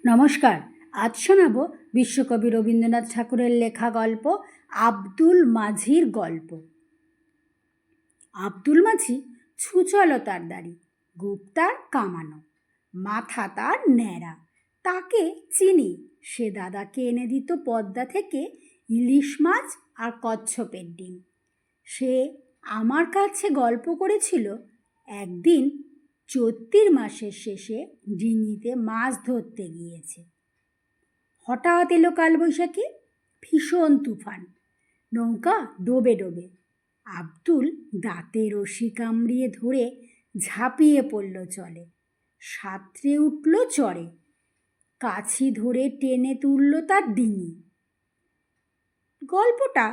নমস্কার। আজ শোনাব বিশ্বকবি রবীন্দ্রনাথ ঠাকুরের লেখা গল্প আব্দুল মাঝির গল্প। আব্দুল মাঝি ছুচল তার দাড়ি, গোঁফ তার কামানো, মাথা তার ন্যাড়া। তাকে চিনি, সে দাদাকে এনে দিত পদ্মা থেকে ইলিশ মাছ আর কচ্ছপের ডিম। সে আমার কাছে গল্প করেছিল একদিন চৈত্র মাসের শেষে ডিঙিতে মাছ ধরতে গিয়েছে। হঠাৎ এলো কালবৈশাখী, ভীষণ তুফান, নৌকা ডোবে ডোবে। আব্দুল দাঁতে রশি কামড়িয়ে ধরে ঝাঁপিয়ে পড়ল জলে, সাঁতরে উঠল চরে, কাছি ধরে টেনে তুলল তার ডিঙি। গল্পটা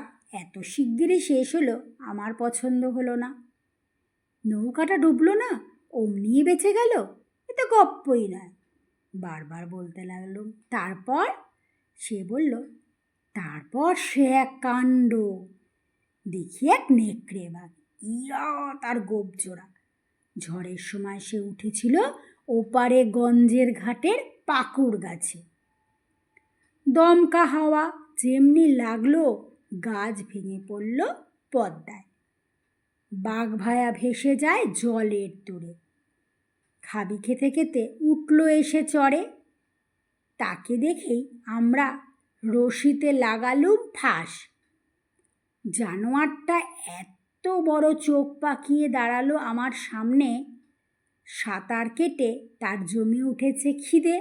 এত শিগগিরই শেষ হলো আমার পছন্দ হলো না। নৌকাটা ডুবলো না, অমনিই বেঁচে গেল, এ তো গপ্পই নয়। বারবার বলতে লাগলো। তারপর সে বলল, তারপর সে এক কাণ্ড দেখি, এক নেকড়ে বাঘ, ইয়া তার গোপ জোড়া। ঝড়ের সময় সে উঠেছিল ওপারে গঞ্জের ঘাটের পাকুড় গাছে। দমকা হাওয়া যেমনি লাগলো, গাছ ভেঙে পড়ল পদ্মায়। বাঘ ভায়া ভেসে যায় জলের দূরে। খাবি খেতে খেতে উঠল এসে চড়ে। তাকে দেখেই আমরা রশিতে লাগালুম ফাঁস। জানোয়ারটা এত বড় চোখ পাকিয়ে দাঁড়ালো আমার সামনে। সাঁতার কেটে তার জমে উঠেছে খিদে।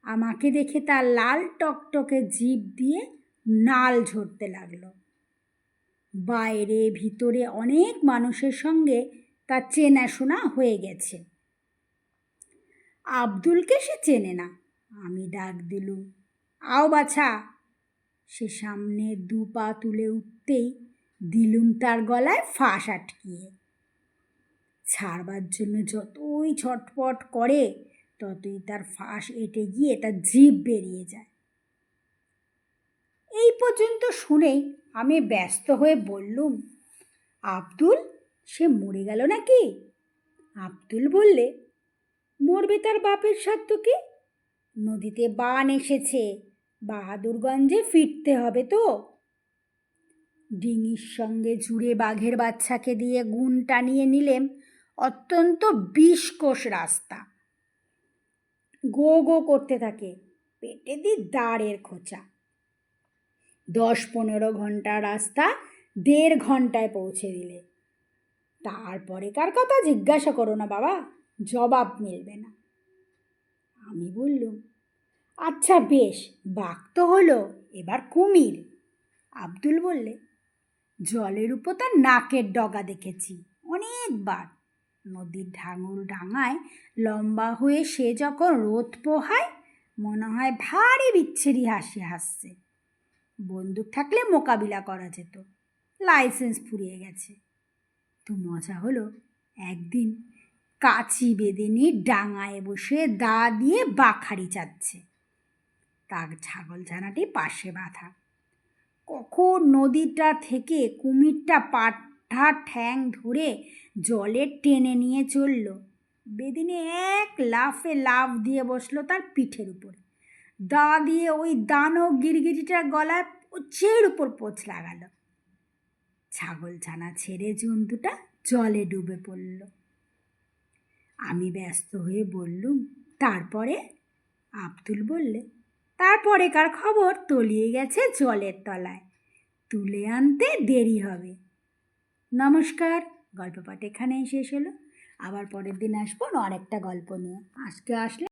আমাকে দেখে তার লাল টকটকে জিভ দিয়ে নাল ঝরতে লাগলো। বাইরে ভিতরে অনেক মানুষের সঙ্গে তার চেনাশোনা হয়ে গেছে। আব্দুলকে সে চেনে না। আমি ডাক দিলুম, আও বাছা। সে সামনে 2 পা তুলে উঠতেই দিলুম তার গলায় ফাঁস আটকিয়ে। ছাড়বার জন্য যতই ছটপট করে ততই তার ফাঁস এঁটে গিয়ে তার জিভ বেরিয়ে যায়। এই পর্যন্ত শুনেই আমি ব্যস্ত হয়ে বললুম, আব্দুল, সে মরে গেল নাকি? আব্দুল বললে, মরবে তার বাপের সাধ্য কি? নদীতে বান এসেছে, বাহাদুরগঞ্জে ফিরতে হবে তো। ডিঙির সঙ্গে জুড়ে বাঘের বাচ্চাকে দিয়ে গুণ টানিয়ে নিলেম অত্যন্ত 20 কোষ রাস্তা। গো গো করতে থাকে, পেটে দি দাঁড়ের খোঁচা। 10-15 ঘন্টা রাস্তা 1.5 ঘন্টায় পৌঁছে দিলে। তারপরেকার কথা জিজ্ঞাসা করো না বাবা, জবাব মিলবে না। আমি বললুম, আচ্ছা বেশ, বাঘ তো হলো, এবার কুমির। আব্দুল বললে, জলের উপর তার নাকের ডগা দেখেছি অনেকবার। নদীর ঢাঙুর ডাঙায় লম্বা হয়ে সে যখন রোদ পোহায়, মনে হয় ভারী বিচ্ছিরি হাসি হাসছে। বন্দুক থাকলে মোকাবিলা করা যেত, লাইসেন্স ফুরিয়ে গেছে। তো মজা হলো, একদিন কাচি বেদেনি ডাঙায় বসে দা দিয়ে বাখারি চাচ্ছে। তার ছাগল ছানাটি পাশে বাঁধা। কখন নদীটা থেকে কুমিরটা পাঠা ঠ্যাং ধরে জলে টেনে নিয়ে চলল। বেদিনী এক লাফে লাফ দিয়ে বসলো তার পিঠের উপরে। দা দিয়ে ওই দানব গিরগিটিটার গলায় চের উপর পোঁচ লাগাল। ছাগল ছানা ছেড়ে জন্তুটা জলে ডুবে পড়ল। আমি ব্যস্ত হয়ে বললুম, তারপরে? আব্দুল বললে, তারপরেকার খবর তলিয়ে গেছে জলের তলায়, তুলে আনতে দেরি হবে। নমস্কার। গল্প পাঠ এখানেই শেষ হলো। আবার পরের দিন আসবো আরেকটা গল্প নিয়ে। আজকে আসলে